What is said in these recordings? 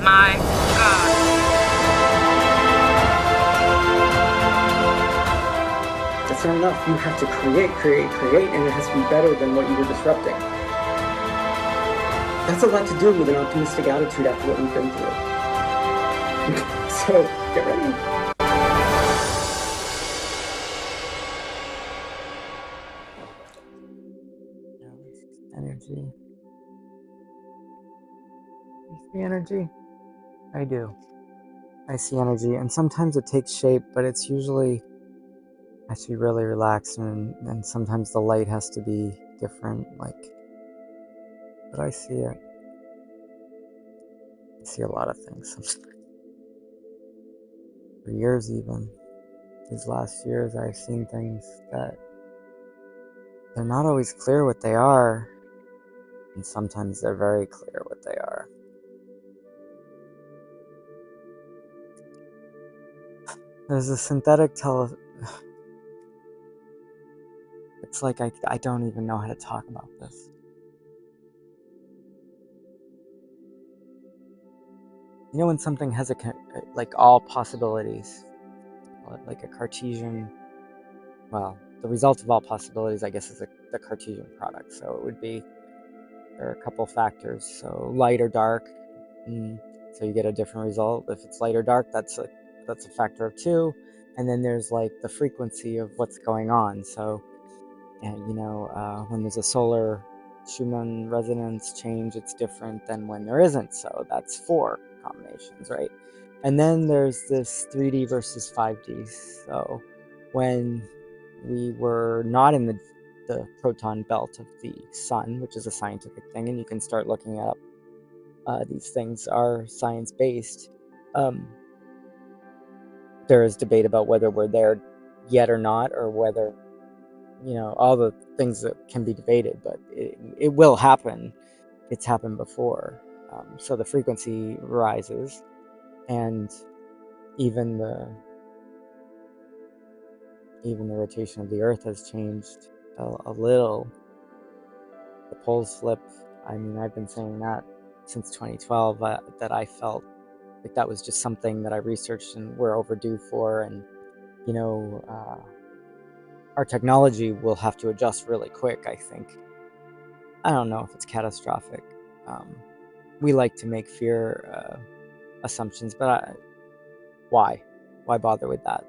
my God. That's not enough. You have to create, and it has to be better than what you were disrupting. That's a lot to do with an optimistic attitude after what we've been through. So, get ready. Energy. You see energy? I do. I see energy, and sometimes it takes shape, but it's usually actually really relaxed, and sometimes the light has to be different, but I see it. I see a lot of things. For years even. These last years I've seen things that they're not always clear what they are, and sometimes they're very clear what they are. There's a synthetic It's like I don't even know how to talk about this. You know when something has like all possibilities, like a Cartesian, well, the result of all possibilities, I guess, is the Cartesian product. So it would be, there are a couple factors. So light or dark, so you get a different result. If it's light or dark, that's a factor of 2. And then there's like the frequency of what's going on. So, when there's a solar Schumann resonance change, it's different than when there isn't. So that's 4 combinations, right? And then there's this 3D versus 5D. So when we were not in the proton belt of the sun, which is a scientific thing, and you can start looking up these things are science-based. There is debate about whether we're there yet or not, or whether, all the things that can be debated, but it will happen. It's happened before. So the frequency rises, and even the rotation of the Earth has changed a little. The poles flip. I mean, I've been saying that since 2012, that I felt like that was just something that I researched and we're overdue for. And, our technology will have to adjust really quick, I think. I don't know if it's catastrophic. We like to make fear assumptions, but why? Why bother with that?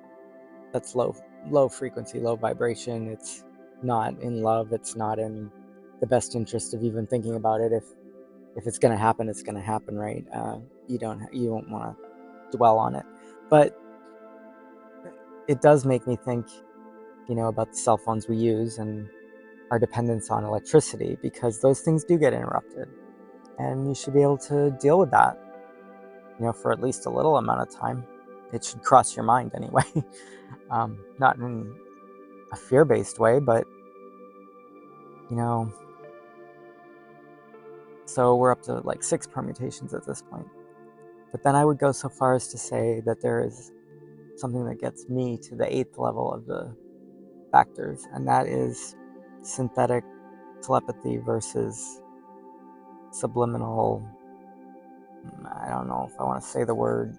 That's low frequency, low vibration. It's not in love. It's not in the best interest of even thinking about it. If it's going to happen, it's going to happen, right? You won't want to dwell on it. But it does make me think, about the cell phones we use and our dependence on electricity, because those things do get interrupted, and you should be able to deal with that, for at least a little amount of time. It should cross your mind anyway. Not in a fear-based way, but so we're up to like 6 permutations at this point. But then I would go so far as to say that there is something that gets me to the 8th level of the factors, and that is synthetic telepathy versus subliminal. I don't know if I want to say the word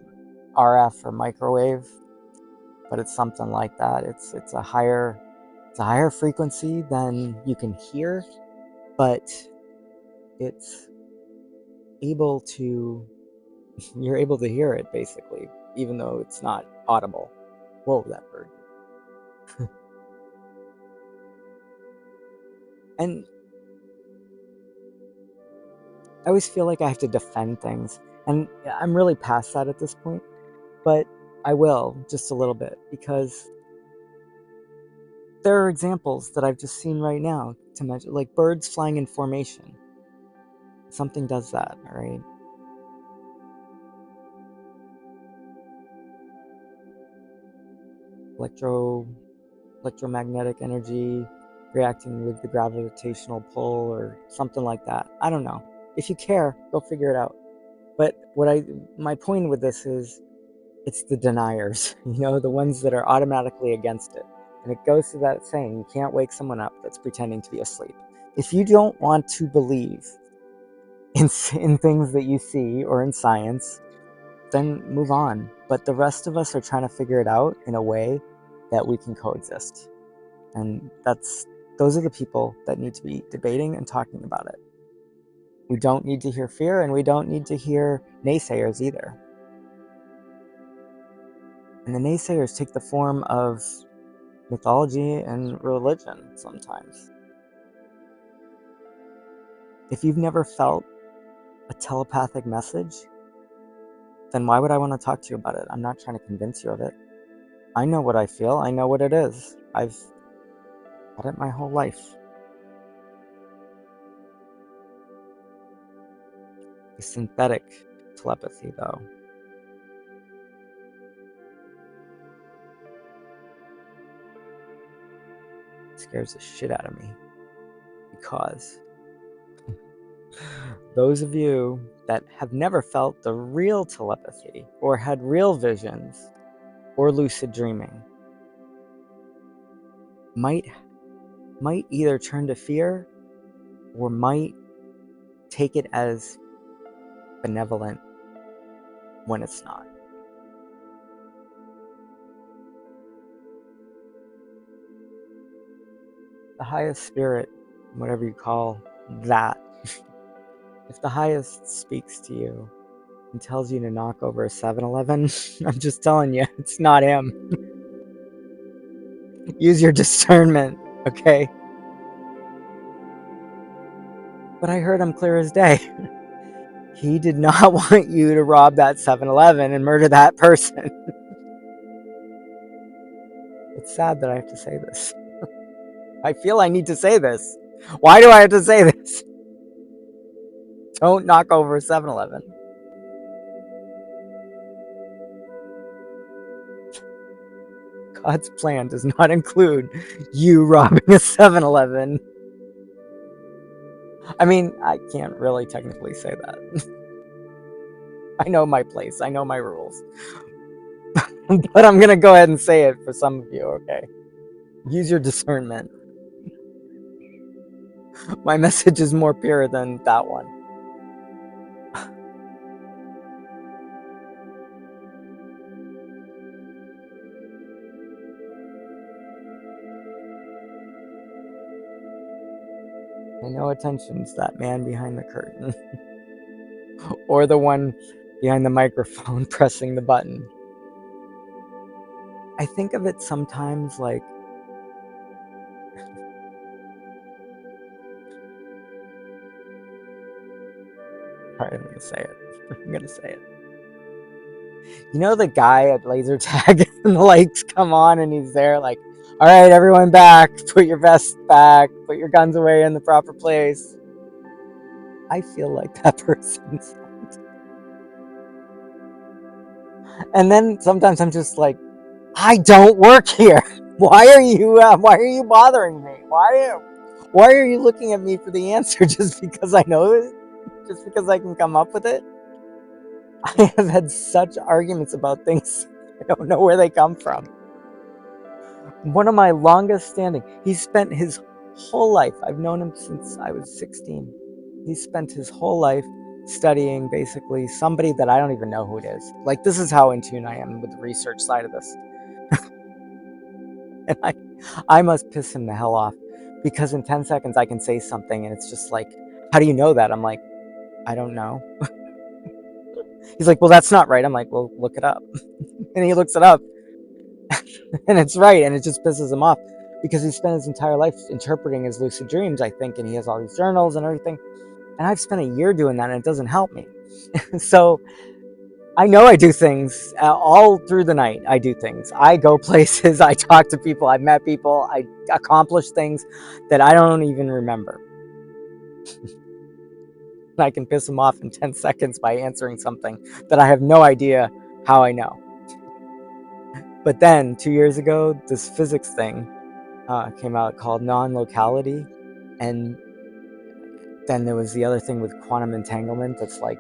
RF or microwave, but it's something like that. It's a higher frequency than you can hear, but it's you're able to hear it basically, even though it's not audible. Whoa, that bird. And I always feel like I have to defend things, and I'm really past that at this point, but I will just a little bit, because there are examples that I've just seen right now to mention, like birds flying in formation. Something does that, all right? Electromagnetic energy reacting with the gravitational pull or something like that. I don't know. If you care, go figure it out. But my point with this is, it's the deniers, the ones that are automatically against it. And it goes to that saying, you can't wake someone up that's pretending to be asleep. If you don't want to believe in things that you see or in science, then move on. But the rest of us are trying to figure it out in a way that we can coexist. And those are the people that need to be debating and talking about it. We don't need to hear fear, and we don't need to hear naysayers either. And the naysayers take the form of mythology and religion sometimes. If you've never felt a telepathic message, then why would I want to talk to you about it? I'm not trying to convince you of it. I know what I feel. I know what it is. I've had it my whole life. The synthetic telepathy, though, scares the shit out of me. Because those of you that have never felt the real telepathy or had real visions or lucid dreaming might either turn to fear or might take it as benevolent when it's not. The highest spirit, whatever you call that, if the highest speaks to you and tells you to knock over a 7-Eleven, I'm just telling you, it's not him. Use your discernment, okay? But I heard him clear as day. He did not want you to rob that 7-Eleven and murder that person. It's sad that I have to say this. I feel I need to say this. Why do I have to say this? Don't knock over a 7-Eleven. God's plan does not include you robbing a 7-Eleven. I mean, I can't really technically say that. I know my place. I know my rules. But I'm going to go ahead and say it for some of you, okay? Use your discernment. My message is more pure than that one. Pay no attention to that man behind the curtain. Or the one behind the microphone pressing the button. I think of it sometimes like... Alright, I'm going to say it. I'm going to say it. You know the guy at laser tag and the lights come on and he's there like, all right, everyone back, put your vests back, put your guns away in the proper place. I feel like that person. And then sometimes I'm just like, I don't work here. Why are you bothering me? Why are you looking at me for the answer just because I know it? Just because I can come up with it? I have had such arguments about things I don't know where they come from. One of my longest standing, he spent his whole life, I've known him since I was 16. He spent his whole life studying basically somebody that I don't even know who it is. Like, this is how in tune I am with the research side of this. And I must piss him the hell off because in 10 seconds I can say something and it's just like, how do you know that? I'm like, I don't know. He's like, well, that's not right. I'm like, well, look it up. And he looks it up and it's right. And it just pisses him off because he spent his entire life interpreting his lucid dreams, I think. And he has all these journals and everything. And I've spent a year doing that and it doesn't help me. So I know I do things all through the night. I do things. I go places. I talk to people. I've met people. I accomplish things that I don't even remember. I can piss them off in 10 seconds by answering something that I have no idea how I know. But then 2 years ago, this physics thing came out called non-locality. And then there was the other thing with quantum entanglement that's like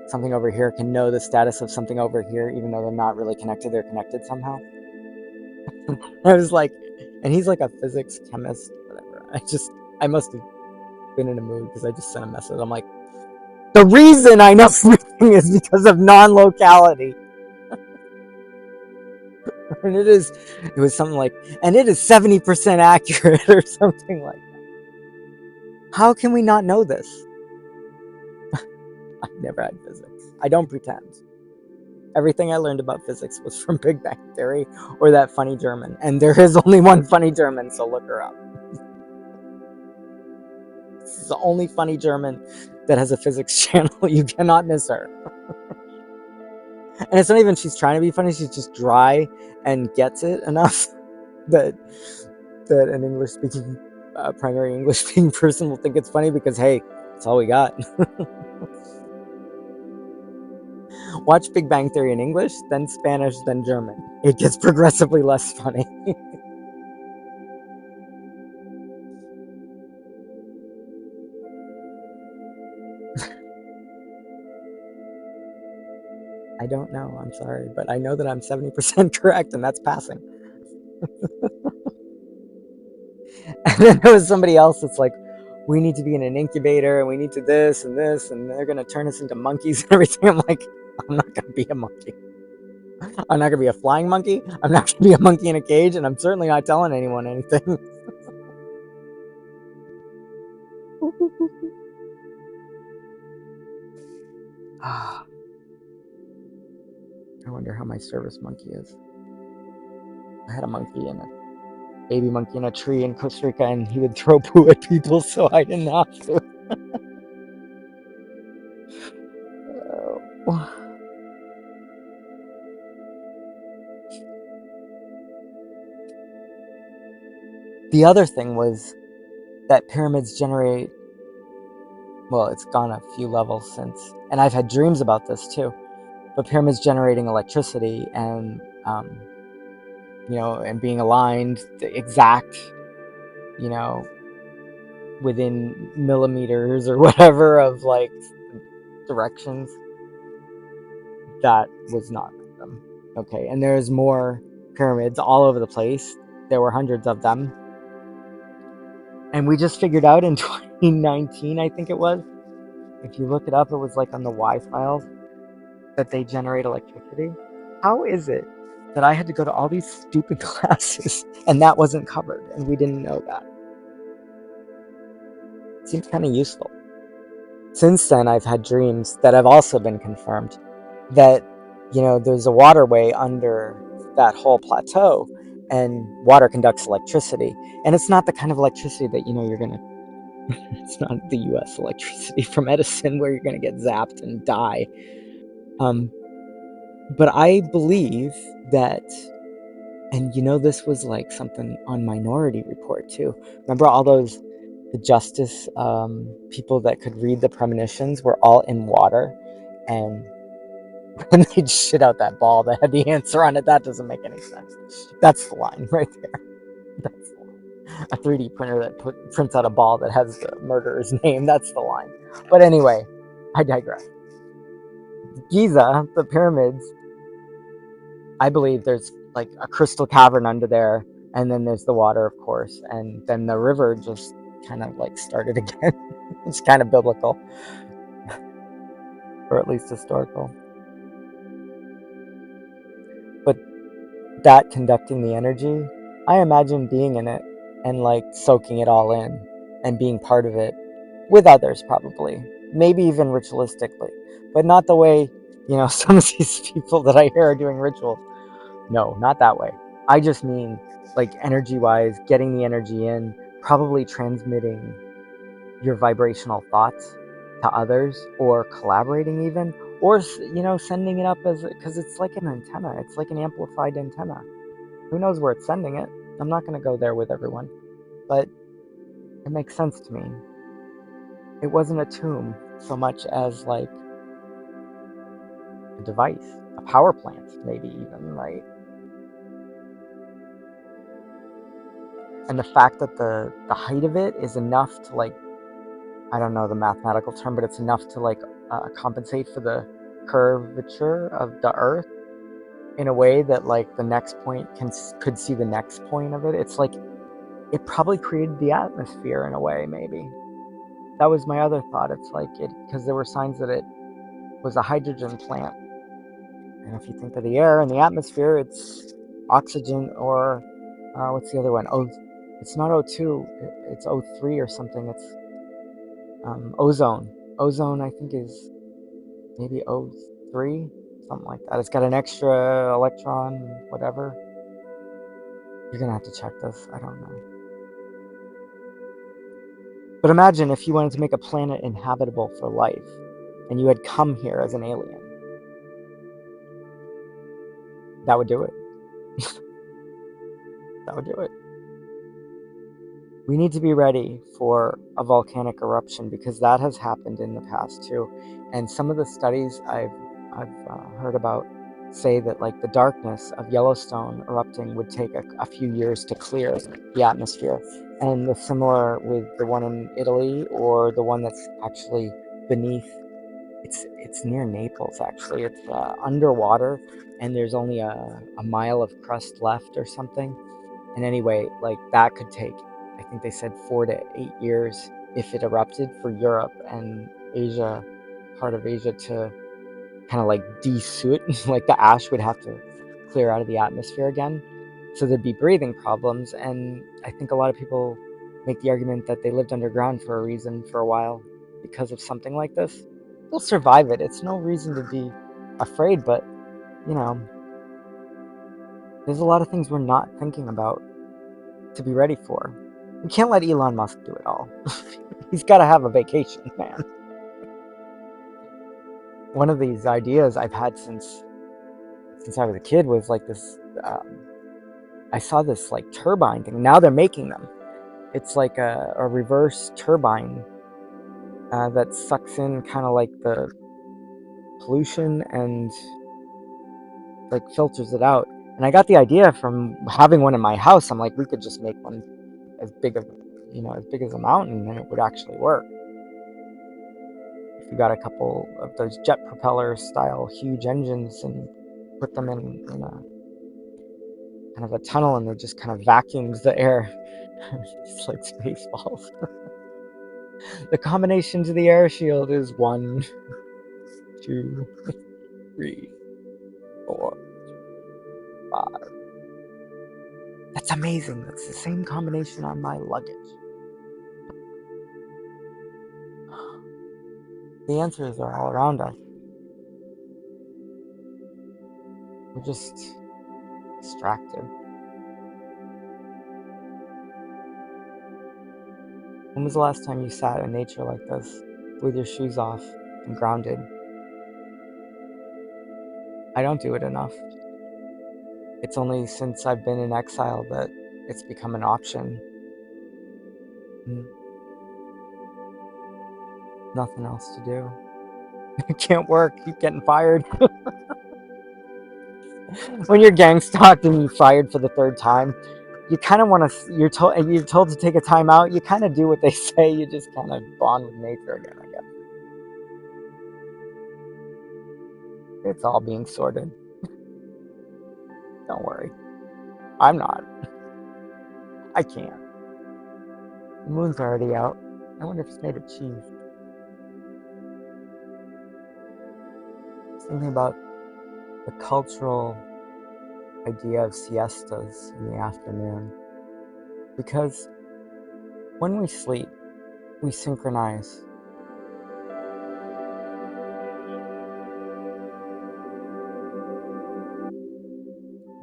something over here can know the status of something over here, even though they're not really connected, they're connected somehow. I was like, and he's like a physics chemist, whatever. I must have been in a mood because I just sent a message. I'm like, The reason I know everything is because of non-locality. And it was something like, and it is 70% accurate or something like that. How can we not know this? I never had physics. I don't pretend. Everything I learned about physics was from Big Bang Theory or that funny German. And there is only one funny German, so look her up. This is the only funny German that has a physics channel. You cannot miss her. And it's not even she's trying to be funny, she's just dry and gets it enough that an English speaking, primary English speaking person will think it's funny because, hey, that's all we got. Watch Big Bang Theory in English, then Spanish, then German. It gets progressively less funny. I don't know, I'm sorry, but I know that I'm 70% correct, and that's passing. And then there was somebody else that's like, we need to be in an incubator, and we need to this, and they're going to turn us into monkeys and everything. I'm like, I'm not going to be a monkey. I'm not going to be a flying monkey. I'm not going to be a monkey in a cage, and I'm certainly not telling anyone anything. I wonder how my service monkey is. I had a baby monkey in a tree in Costa Rica, and he would throw poo at people, so I didn't have to. The other thing was that pyramids generate, well, it's gone a few levels since, and I've had dreams about this too, but pyramids generating electricity and, and being aligned, the exact, within millimeters or whatever of like directions, that was not them. Okay, and there's more pyramids all over the place. There were hundreds of them. And we just figured out in 2019, I think it was, if you look it up, it was like on the Y files, that they generate electricity. How is it that I had to go to all these stupid classes and that wasn't covered and we didn't know that? It seems kind of useful. Since then, I've had dreams that have also been confirmed that, there's a waterway under that whole plateau and water conducts electricity. And it's not the kind of electricity that, you're going to, it's not the US electricity from Edison where you're going to get zapped and die. But I believe that, and this was like something on Minority Report too. Remember all the justice people that could read the premonitions were all in water, and when they'd shit out that ball that had the answer on it, that doesn't make any sense. That's the line right there. That's the line. A 3D printer that prints out a ball that has the murderer's name. That's the line. But anyway, I digress. Giza, the pyramids, I believe there's like a crystal cavern under there, and then there's the water, of course, and then the river just kind of like started again. It's kind of biblical, or at least historical. But that conducting the energy, I imagine being in it and like soaking it all in and being part of it with others, probably, maybe even ritualistically, but not the way, some of these people that I hear are doing rituals. No, not that way. I just mean like energy-wise, getting the energy in, probably transmitting your vibrational thoughts to others, or collaborating even, or sending it up because it's like an antenna. It's like an amplified antenna. Who knows where it's sending it? I'm not going to go there with everyone, but it makes sense to me. It wasn't a tomb so much as like a device, a power plant, maybe even, right? And the fact that the height of it is enough to like, I don't know the mathematical term, but it's enough to like compensate for the curvature of the Earth in a way that like the next point could see the next point of it. It's like it probably created the atmosphere in a way, maybe. that was my other thought. It's like it, because there were signs that it was a hydrogen plant. And if you think of the air and the atmosphere, it's oxygen, or what's the other one? Oh, it's not O2, it's O3 or something. It's ozone. Ozone, I think, is maybe O3, something like that. It's got an extra electron, whatever. You're gonna have to check this. I don't know. But imagine if you wanted to make a planet inhabitable for life, and you had come here as an alien. That would do it. That would do it. We need to be ready for a volcanic eruption, because that has happened in the past too. And some of the studies I've heard about say that, like, the darkness of Yellowstone erupting would take a few years to clear the atmosphere. And the similar with the one in Italy, or the one that's actually beneath. It's near Naples, actually. It's underwater, and there's only a mile of crust left or something. And anyway, like, that could take, I think they said 4 to 8 years if it erupted, for Europe and Asia, part of Asia, to kind of like de-soot. Like, the ash would have to clear out of the atmosphere again. So there'd be breathing problems. And I think a lot of people make the argument that they lived underground for a reason for a while because of something like this. They'll survive it. It's no reason to be afraid, but, you know, there's a lot of things we're not thinking about to be ready for. We can't let Elon Musk do it all. He's got to have a vacation, man. One of these ideas I've had since I was a kid was like this. I saw this like turbine thing. Now they're making them. It's like a reverse turbine that sucks in kind of like the pollution and like filters it out. And I got the idea from having one in my house. I'm like, we could just make one as big as a mountain, and it would actually work. If you got a couple of those jet propeller style huge engines and put them in a kind of a tunnel, and it just kind of vacuums the air. It's like Spaceballs. The combination to the air shield is 1, 2, 3, 4, 5. That's amazing. That's the same combination on my luggage. The answers are all around us. We're just distracted. When was the last time you sat in nature like this, with your shoes off and grounded? I don't do it enough. It's only since I've been in exile that it's become an option. Nothing else to do. It can't work. Keep getting fired. When you're gang stalked and you're fired for the 3rd time, you kind of want to. You're told to take a time out. You kind of do what they say. You just kind of bond with nature again, I guess. It's all being sorted. Don't worry. I'm not. I can't. The moon's already out. I wonder if it's made of cheese. Something about the cultural idea of siestas in the afternoon. Because when we sleep, we synchronize.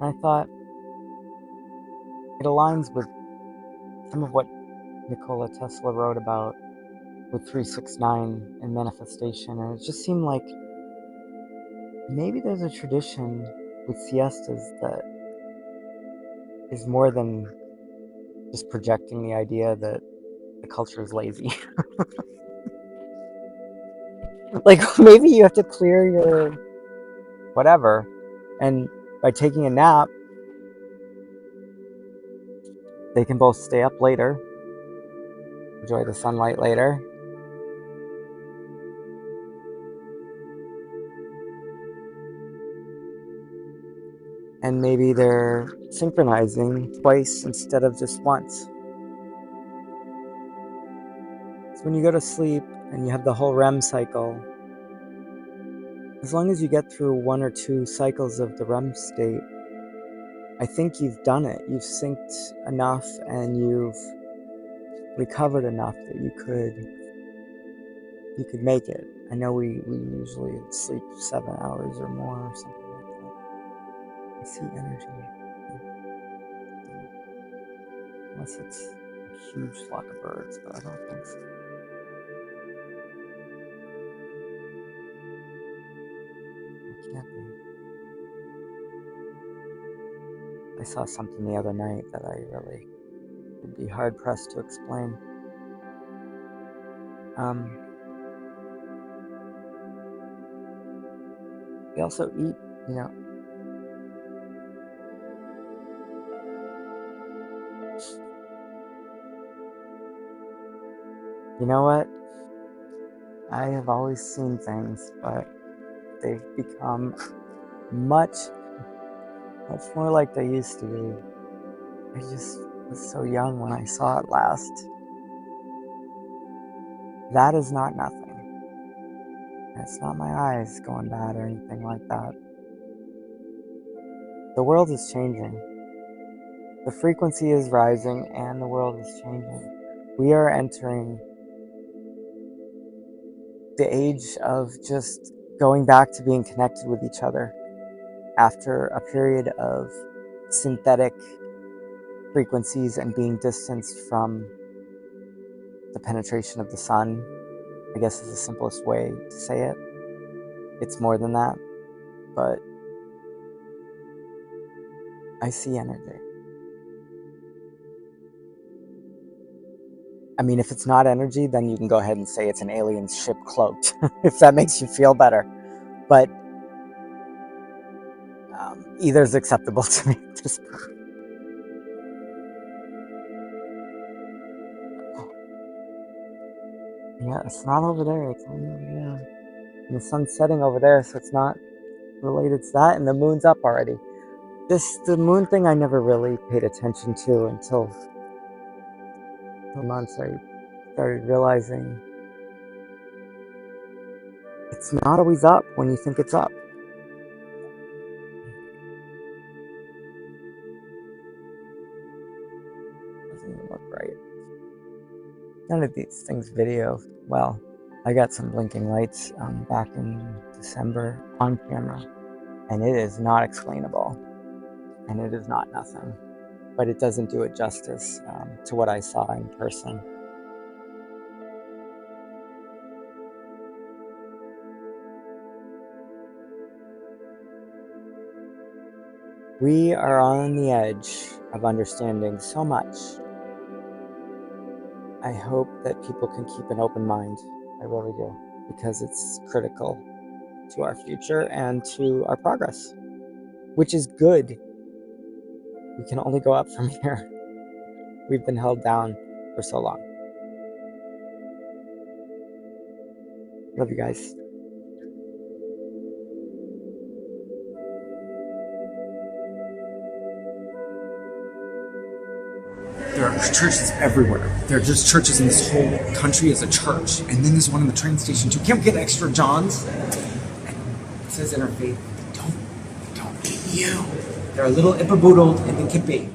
And I thought it aligns with some of what Nikola Tesla wrote about with 369 and manifestation. And it just seemed like maybe there's a tradition with siestas that is more than just projecting the idea that the culture is lazy. Like, maybe you have to clear your whatever, and by taking a nap, they can both stay up later, enjoy the sunlight later, and maybe they're synchronizing twice instead of just once. when you go to sleep and you have the whole REM cycle, as long as you get through 1 or 2 cycles of the REM state, I think you've done it. You've synced enough and you've recovered enough that you could make it. I know we usually sleep 7 hours or more or something like that. I see energy. Unless it's a huge flock of birds, but I don't think so. It can't be. I saw something the other night that I really would be hard pressed to explain. We also eat, You know what? I have always seen things, but they've become much more like they used to be. I just was so young when I saw it last. That is not nothing. It's not my eyes going bad or anything like that. The world is changing. The frequency is rising and the world is changing. We are entering the age of just going back to being connected with each other after a period of synthetic frequencies and being distanced from the penetration of the sun, I guess is the simplest way to say it. It's more than that, but I see energy. I mean, if it's not energy, then you can go ahead and say it's an alien ship cloaked, if that makes you feel better. But either is acceptable to me at this point. Yeah, it's not over there. It's only over there. And the sun's setting over there, so it's not related to that. And the moon's up already. The moon thing I never really paid attention to until months I started realizing it's not always up when you think it's up. Doesn't even look right. None of these things video well. I got some blinking lights back in December on camera, and it is not explainable, and it is not nothing, but it doesn't do it justice to what I saw in person. We are on the edge of understanding so much. I hope that people can keep an open mind. I really do, because it's critical to our future and to our progress, which is good. We can only go up from here. We've been held down for so long. Love you guys. There are churches everywhere. There are just churches in this whole country as a church. And then there's one in the train station too. Can't we get extra Johns? And it says interfaith, don't eat you. They're a little ipaboodled and they can be.